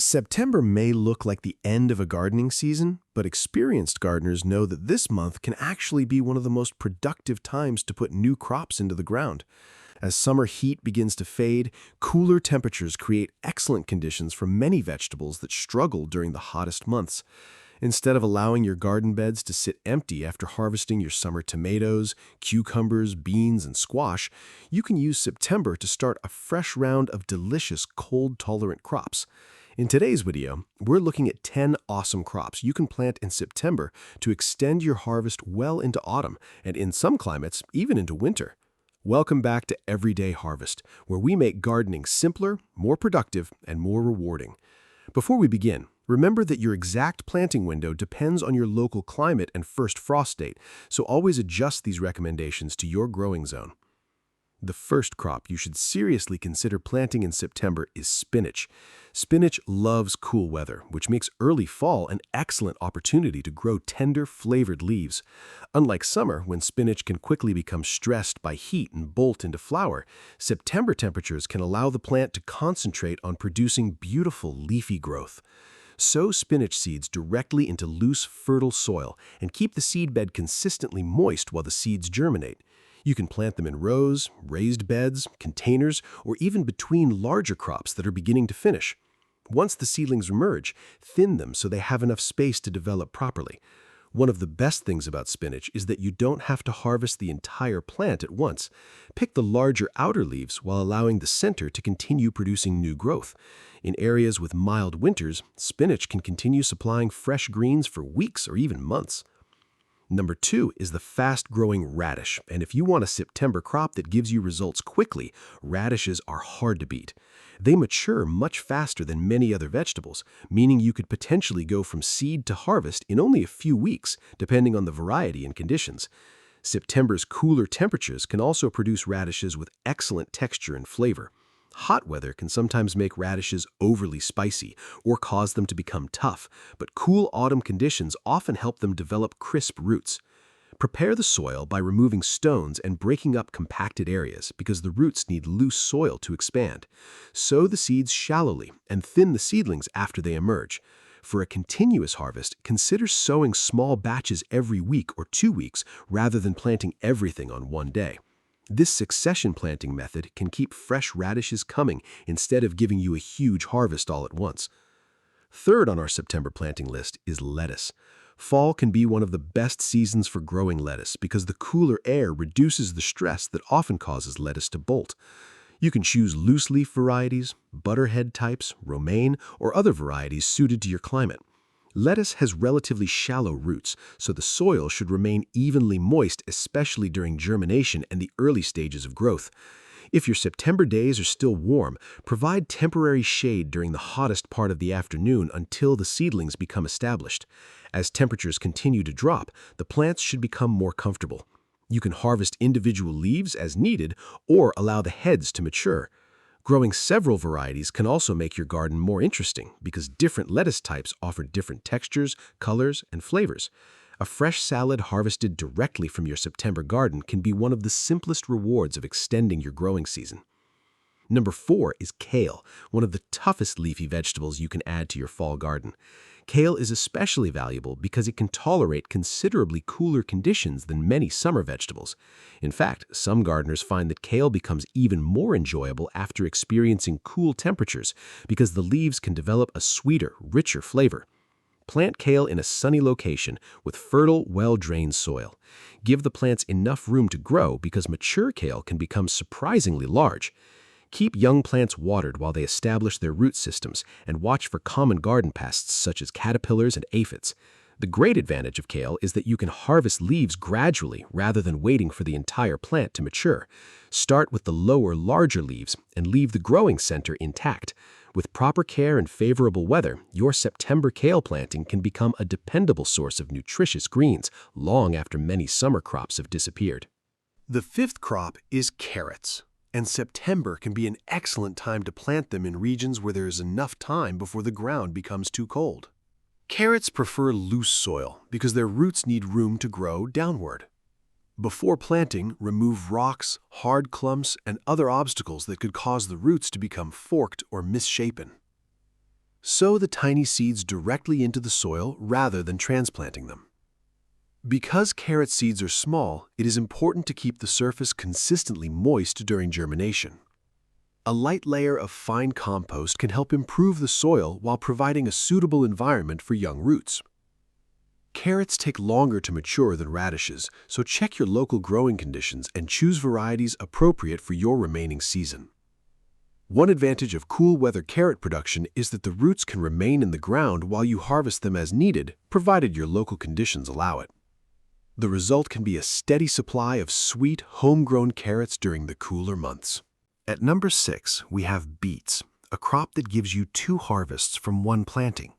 September may look like the end of a gardening season, but experienced gardeners know that this month can actually be one of the most productive times to put new crops into the ground. As summer heat begins to fade, cooler temperatures create excellent conditions for many vegetables that struggle during the hottest months. Instead of allowing your garden beds to sit empty after harvesting your summer tomatoes, cucumbers, beans, and squash, you can use September to start a fresh round of delicious cold-tolerant crops. In today's video, we're looking at 10 awesome crops you can plant in September to extend your harvest well into autumn, and in some climates, even into winter. Welcome back to Everyday Harvest, where we make gardening simpler, more productive, and more rewarding. Before we begin, remember that your exact planting window depends on your local climate and first frost date, so always adjust these recommendations to your growing zone. The first crop you should seriously consider planting in September is spinach. Spinach loves cool weather, which makes early fall an excellent opportunity to grow tender, flavored leaves. Unlike summer, when spinach can quickly become stressed by heat and bolt into flower, September temperatures can allow the plant to concentrate on producing beautiful leafy growth. Sow spinach seeds directly into loose, fertile soil and keep the seedbed consistently moist while the seeds germinate. You can plant them in rows, raised beds, containers, or even between larger crops that are beginning to finish. Once the seedlings emerge, thin them so they have enough space to develop properly. One of the best things about spinach is that you don't have to harvest the entire plant at once. Pick the larger outer leaves while allowing the center to continue producing new growth. In areas with mild winters, spinach can continue supplying fresh greens for weeks or even months. Number 2 is the fast-growing radish, and if you want a September crop that gives you results quickly, radishes are hard to beat. They mature much faster than many other vegetables, meaning you could potentially go from seed to harvest in only a few weeks, depending on the variety and conditions. September's cooler temperatures can also produce radishes with excellent texture and flavor. Hot weather can sometimes make radishes overly spicy or cause them to become tough, but cool autumn conditions often help them develop crisp roots. Prepare the soil by removing stones and breaking up compacted areas because the roots need loose soil to expand. Sow the seeds shallowly and thin the seedlings after they emerge. For a continuous harvest, consider sowing small batches every week or 2 weeks rather than planting everything on one day. This succession planting method can keep fresh radishes coming instead of giving you a huge harvest all at once. Third on our September planting list is lettuce. Fall can be one of the best seasons for growing lettuce because the cooler air reduces the stress that often causes lettuce to bolt. You can choose loose leaf varieties, butterhead types, romaine, or other varieties suited to your climate. Lettuce has relatively shallow roots, so the soil should remain evenly moist, especially during germination and the early stages of growth. If your September days are still warm, provide temporary shade during the hottest part of the afternoon until the seedlings become established. As temperatures continue to drop, the plants should become more comfortable. You can harvest individual leaves as needed or allow the heads to mature. Growing several varieties can also make your garden more interesting because different lettuce types offer different textures, colors, and flavors. A fresh salad harvested directly from your September garden can be one of the simplest rewards of extending your growing season. Number 4 is kale, one of the toughest leafy vegetables you can add to your fall garden. Kale is especially valuable because it can tolerate considerably cooler conditions than many summer vegetables. In fact, some gardeners find that kale becomes even more enjoyable after experiencing cool temperatures because the leaves can develop a sweeter, richer flavor. Plant kale in a sunny location with fertile, well-drained soil. Give the plants enough room to grow because mature kale can become surprisingly large. Keep young plants watered while they establish their root systems and watch for common garden pests such as caterpillars and aphids. The great advantage of kale is that you can harvest leaves gradually rather than waiting for the entire plant to mature. Start with the lower, larger leaves and leave the growing center intact. With proper care and favorable weather, your September kale planting can become a dependable source of nutritious greens long after many summer crops have disappeared. The fifth crop is carrots. And September can be an excellent time to plant them in regions where there is enough time before the ground becomes too cold. Carrots prefer loose soil because their roots need room to grow downward. Before planting, remove rocks, hard clumps, and other obstacles that could cause the roots to become forked or misshapen. Sow the tiny seeds directly into the soil rather than transplanting them. Because carrot seeds are small, it is important to keep the surface consistently moist during germination. A light layer of fine compost can help improve the soil while providing a suitable environment for young roots. Carrots take longer to mature than radishes, so check your local growing conditions and choose varieties appropriate for your remaining season. One advantage of cool weather carrot production is that the roots can remain in the ground while you harvest them as needed, provided your local conditions allow it. The result can be a steady supply of sweet, homegrown carrots during the cooler months. At number 6, we have beets, a crop that gives you 2 harvests from one planting.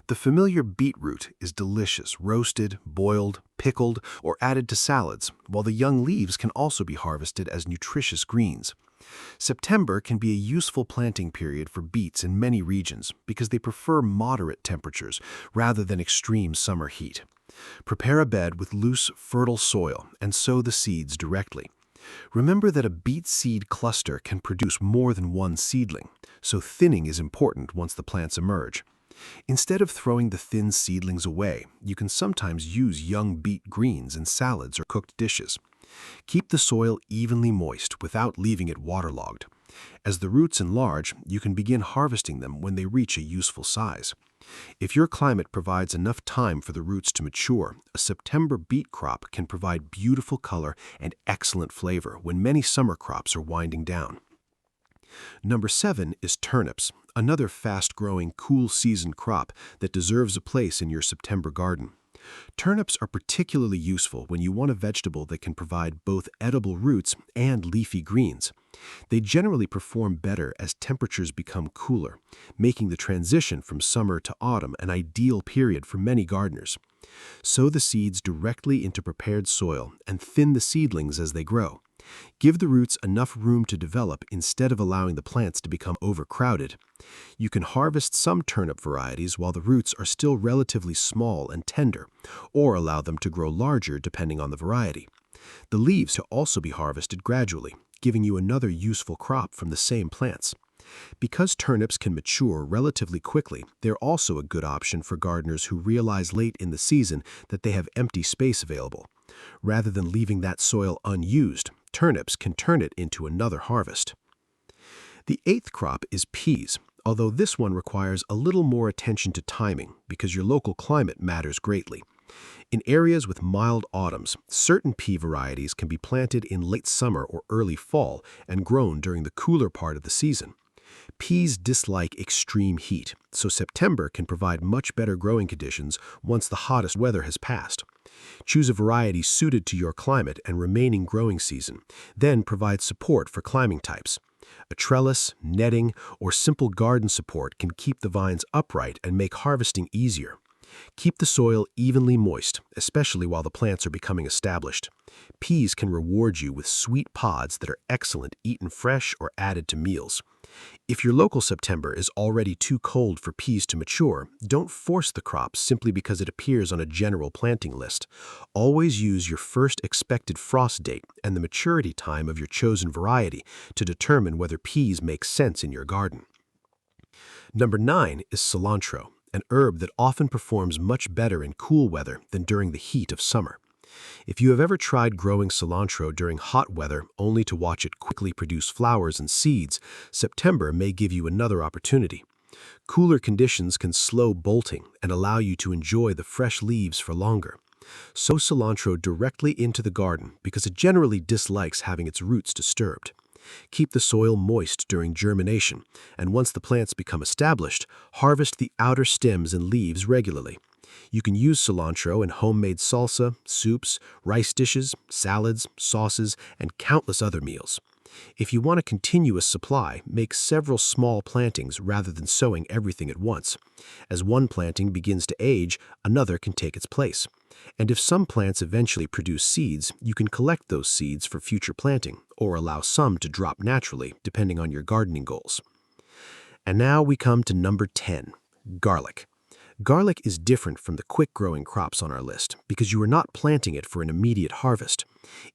The familiar beetroot is delicious, roasted, boiled, pickled, or added to salads, while the young leaves can also be harvested as nutritious greens. September can be a useful planting period for beets in many regions because they prefer moderate temperatures rather than extreme summer heat. Prepare a bed with loose, fertile soil and sow the seeds directly. Remember that a beet seed cluster can produce more than one seedling, so thinning is important once the plants emerge. Instead of throwing the thin seedlings away, you can sometimes use young beet greens in salads or cooked dishes. Keep the soil evenly moist without leaving it waterlogged. As the roots enlarge, you can begin harvesting them when they reach a useful size. If your climate provides enough time for the roots to mature, a September beet crop can provide beautiful color and excellent flavor when many summer crops are winding down. Number 7 is turnips, another fast-growing, cool-season crop that deserves a place in your September garden. Turnips are particularly useful when you want a vegetable that can provide both edible roots and leafy greens. They generally perform better as temperatures become cooler, making the transition from summer to autumn an ideal period for many gardeners. Sow the seeds directly into prepared soil and thin the seedlings as they grow. Give the roots enough room to develop instead of allowing the plants to become overcrowded. You can harvest some turnip varieties while the roots are still relatively small and tender, or allow them to grow larger depending on the variety. The leaves should also be harvested gradually, giving you another useful crop from the same plants. Because turnips can mature relatively quickly, they're also a good option for gardeners who realize late in the season that they have empty space available. Rather than leaving that soil unused, turnips can turn it into another harvest. The 8th crop is peas, although this one requires a little more attention to timing because your local climate matters greatly. In areas with mild autumns, certain pea varieties can be planted in late summer or early fall and grown during the cooler part of the season. Peas dislike extreme heat, so September can provide much better growing conditions once the hottest weather has passed. Choose a variety suited to your climate and remaining growing season, then provide support for climbing types. A trellis, netting, or simple garden support can keep the vines upright and make harvesting easier. Keep the soil evenly moist, especially while the plants are becoming established. Peas can reward you with sweet pods that are excellent eaten fresh or added to meals. If your local September is already too cold for peas to mature, don't force the crop simply because it appears on a general planting list. Always use your first expected frost date and the maturity time of your chosen variety to determine whether peas make sense in your garden. Number 9 is cilantro, an herb that often performs much better in cool weather than during the heat of summer. If you have ever tried growing cilantro during hot weather only to watch it quickly produce flowers and seeds, September may give you another opportunity. Cooler conditions can slow bolting and allow you to enjoy the fresh leaves for longer. Sow cilantro directly into the garden because it generally dislikes having its roots disturbed. Keep the soil moist during germination, and once the plants become established, harvest the outer stems and leaves regularly. You can use cilantro in homemade salsa, soups, rice dishes, salads, sauces, and countless other meals. If you want a continuous supply, make several small plantings rather than sowing everything at once. As one planting begins to age, another can take its place. And if some plants eventually produce seeds, you can collect those seeds for future planting, or allow some to drop naturally, depending on your gardening goals. And now we come to number 10, garlic. Garlic is different from the quick-growing crops on our list because you are not planting it for an immediate harvest.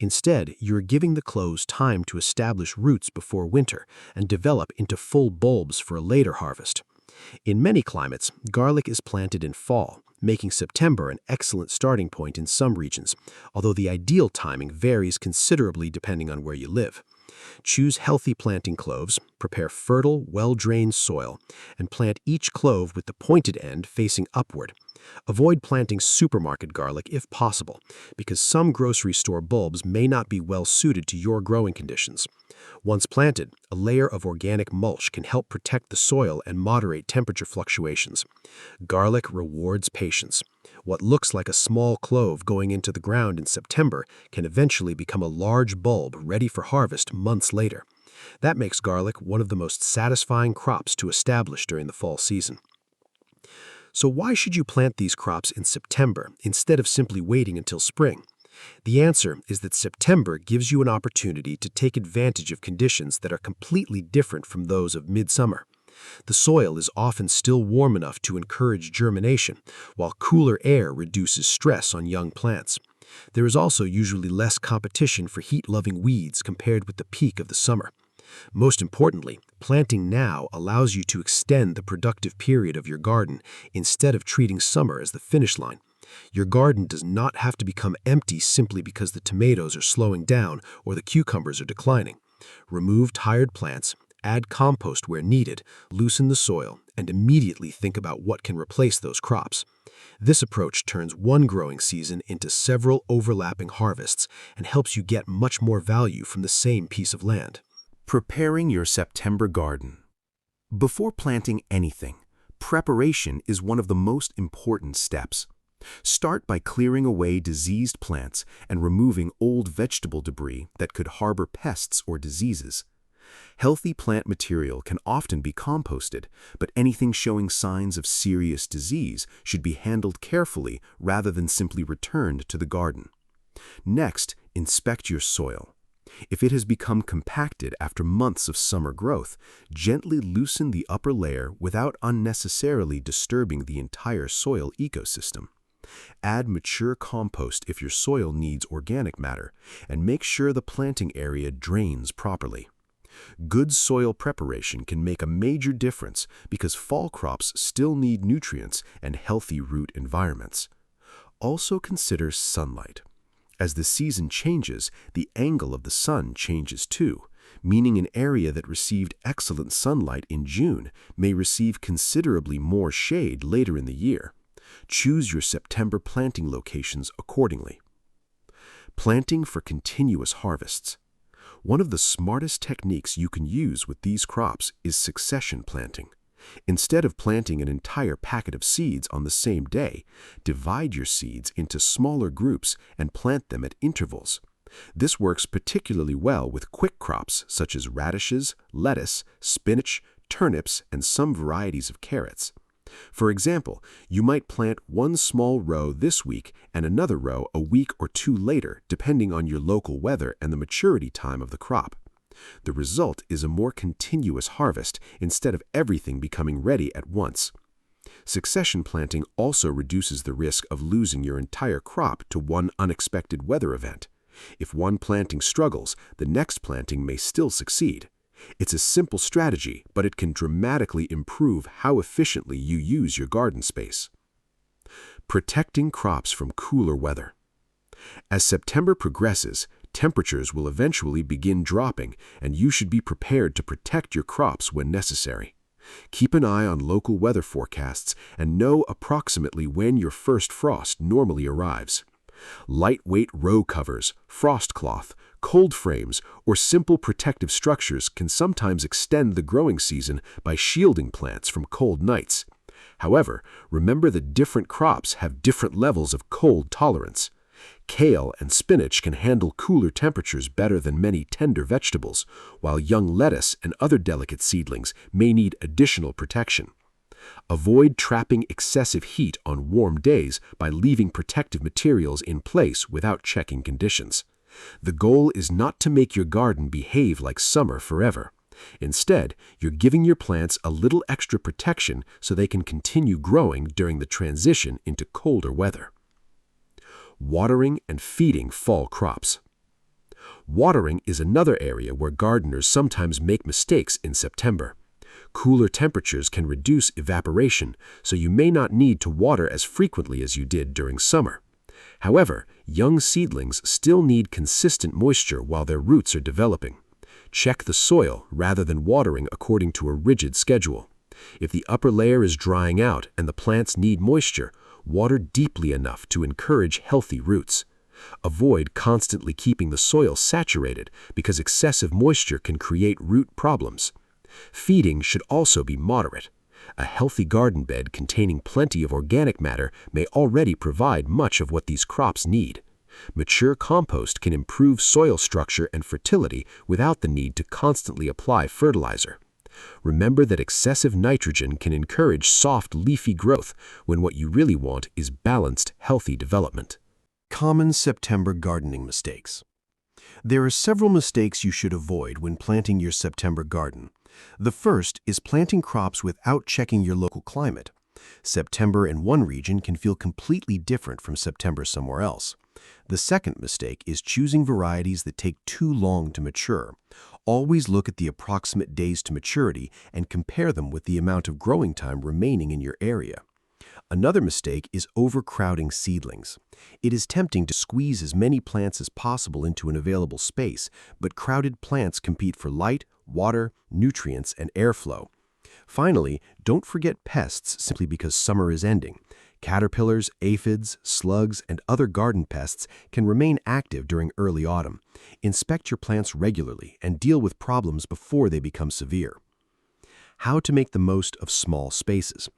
Instead, you are giving the cloves time to establish roots before winter and develop into full bulbs for a later harvest. In many climates, garlic is planted in fall, making September an excellent starting point in some regions, although the ideal timing varies considerably depending on where you live. Choose healthy planting cloves, prepare fertile, well-drained soil, and plant each clove with the pointed end facing upward. Avoid planting supermarket garlic if possible, because some grocery store bulbs may not be well suited to your growing conditions. Once planted, a layer of organic mulch can help protect the soil and moderate temperature fluctuations. Garlic rewards patience. What looks like a small clove going into the ground in September can eventually become a large bulb ready for harvest months later. That makes garlic one of the most satisfying crops to establish during the fall season. So why should you plant these crops in September instead of simply waiting until spring? The answer is that September gives you an opportunity to take advantage of conditions that are completely different from those of midsummer. The soil is often still warm enough to encourage germination, while cooler air reduces stress on young plants. There is also usually less competition for heat-loving weeds compared with the peak of the summer. Most importantly, planting now allows you to extend the productive period of your garden instead of treating summer as the finish line. Your garden does not have to become empty simply because the tomatoes are slowing down or the cucumbers are declining. Remove tired plants, add compost where needed, loosen the soil, and immediately think about what can replace those crops. This approach turns one growing season into several overlapping harvests and helps you get much more value from the same piece of land. Preparing your September garden. Before planting anything, preparation is one of the most important steps. Start by clearing away diseased plants and removing old vegetable debris that could harbor pests or diseases. Healthy plant material can often be composted, but anything showing signs of serious disease should be handled carefully rather than simply returned to the garden. Next, inspect your soil. If it has become compacted after months of summer growth, gently loosen the upper layer without unnecessarily disturbing the entire soil ecosystem. Add mature compost if your soil needs organic matter, and make sure the planting area drains properly. Good soil preparation can make a major difference because fall crops still need nutrients and healthy root environments. Also consider sunlight. As the season changes, the angle of the sun changes too, meaning an area that received excellent sunlight in June may receive considerably more shade later in the year. Choose your September planting locations accordingly. Planting for continuous harvests. One of the smartest techniques you can use with these crops is succession planting. Instead of planting an entire packet of seeds on the same day, divide your seeds into smaller groups and plant them at intervals. This works particularly well with quick crops such as radishes, lettuce, spinach, turnips, and some varieties of carrots. For example, you might plant one small row this week and another row a week or two later, depending on your local weather and the maturity time of the crop. The result is a more continuous harvest instead of everything becoming ready at once. Succession planting also reduces the risk of losing your entire crop to one unexpected weather event. If one planting struggles, the next planting may still succeed. It's a simple strategy, but it can dramatically improve how efficiently you use your garden space. Protecting crops from cooler weather. As September progresses, temperatures will eventually begin dropping, and you should be prepared to protect your crops when necessary. Keep an eye on local weather forecasts and know approximately when your first frost normally arrives. Lightweight row covers, frost cloth, cold frames, or simple protective structures can sometimes extend the growing season by shielding plants from cold nights. However, remember that different crops have different levels of cold tolerance. Kale and spinach can handle cooler temperatures better than many tender vegetables, while young lettuce and other delicate seedlings may need additional protection. Avoid trapping excessive heat on warm days by leaving protective materials in place without checking conditions. The goal is not to make your garden behave like summer forever. Instead, you're giving your plants a little extra protection so they can continue growing during the transition into colder weather. Watering and feeding fall crops. Watering is another area where gardeners sometimes make mistakes in September. Cooler temperatures can reduce evaporation, so you may not need to water as frequently as you did during summer. However, young seedlings still need consistent moisture while their roots are developing. Check the soil rather than watering according to a rigid schedule. If the upper layer is drying out and the plants need moisture, water deeply enough to encourage healthy roots. Avoid constantly keeping the soil saturated because excessive moisture can create root problems. Feeding should also be moderate. A healthy garden bed containing plenty of organic matter may already provide much of what these crops need. Mature compost can improve soil structure and fertility without the need to constantly apply fertilizer. Remember that excessive nitrogen can encourage soft, leafy growth when what you really want is balanced, healthy development. Common September gardening mistakes. There are several mistakes you should avoid when planting your September garden. The first is planting crops without checking your local climate. September in one region can feel completely different from September somewhere else. The second mistake is choosing varieties that take too long to mature. Always look at the approximate days to maturity and compare them with the amount of growing time remaining in your area. Another mistake is overcrowding seedlings. It is tempting to squeeze as many plants as possible into an available space, but crowded plants compete for light, water, nutrients, and airflow. Finally, don't forget pests simply because summer is ending. Caterpillars, aphids, slugs, and other garden pests can remain active during early autumn. Inspect your plants regularly and deal with problems before they become severe. How to make the most of small spaces.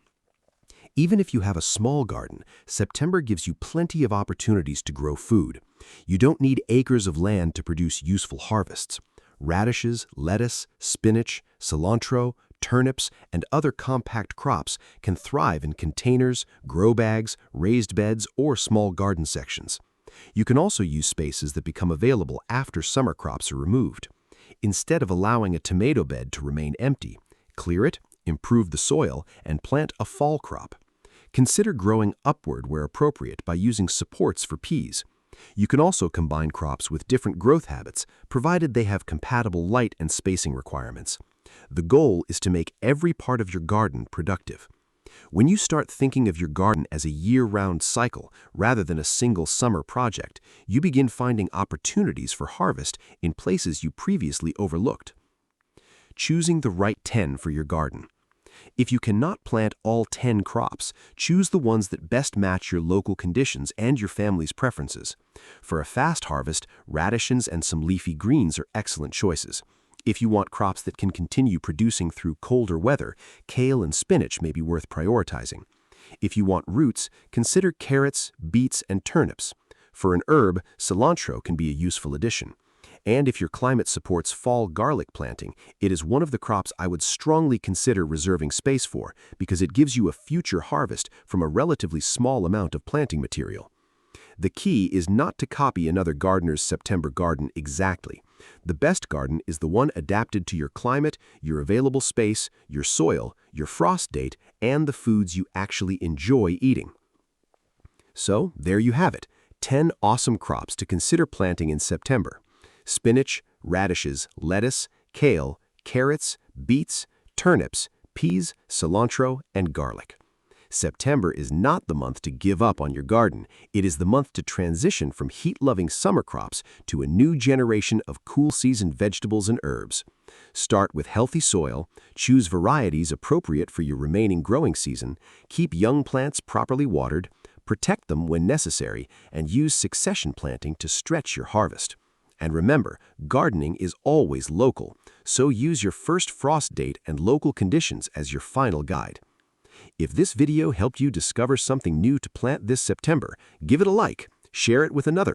Even if you have a small garden, September gives you plenty of opportunities to grow food. You don't need acres of land to produce useful harvests. Radishes, lettuce, spinach, cilantro, turnips, and other compact crops can thrive in containers, grow bags, raised beds, or small garden sections. You can also use spaces that become available after summer crops are removed. Instead of allowing a tomato bed to remain empty, clear it, improve the soil, and plant a fall crop. Consider growing upward where appropriate by using supports for peas. You can also combine crops with different growth habits, provided they have compatible light and spacing requirements. The goal is to make every part of your garden productive. When you start thinking of your garden as a year-round cycle rather than a single summer project, you begin finding opportunities for harvest in places you previously overlooked. Choosing the right 10 for your garden. If you cannot plant all 10 crops, choose the ones that best match your local conditions and your family's preferences. For a fast harvest, radishes and some leafy greens are excellent choices. If you want crops that can continue producing through colder weather, kale and spinach may be worth prioritizing. If you want roots, consider carrots, beets, and turnips. For an herb, cilantro can be a useful addition. And if your climate supports fall garlic planting, it is one of the crops I would strongly consider reserving space for because it gives you a future harvest from a relatively small amount of planting material. The key is not to copy another gardener's September garden exactly. The best garden is the one adapted to your climate, your available space, your soil, your frost date, and the foods you actually enjoy eating. So, there you have it, 10 awesome crops to consider planting in September. Spinach, radishes, lettuce, kale, carrots, beets, turnips, peas, cilantro, and garlic. September is not the month to give up on your garden. It is the month to transition from heat-loving summer crops to a new generation of cool-season vegetables and herbs. Start with healthy soil, choose varieties appropriate for your remaining growing season, keep young plants properly watered, protect them when necessary, and use succession planting to stretch your harvest. And remember, gardening is always local, so use your first frost date and local conditions as your final guide. If this video helped you discover something new to plant this September, give it a like, share it with another.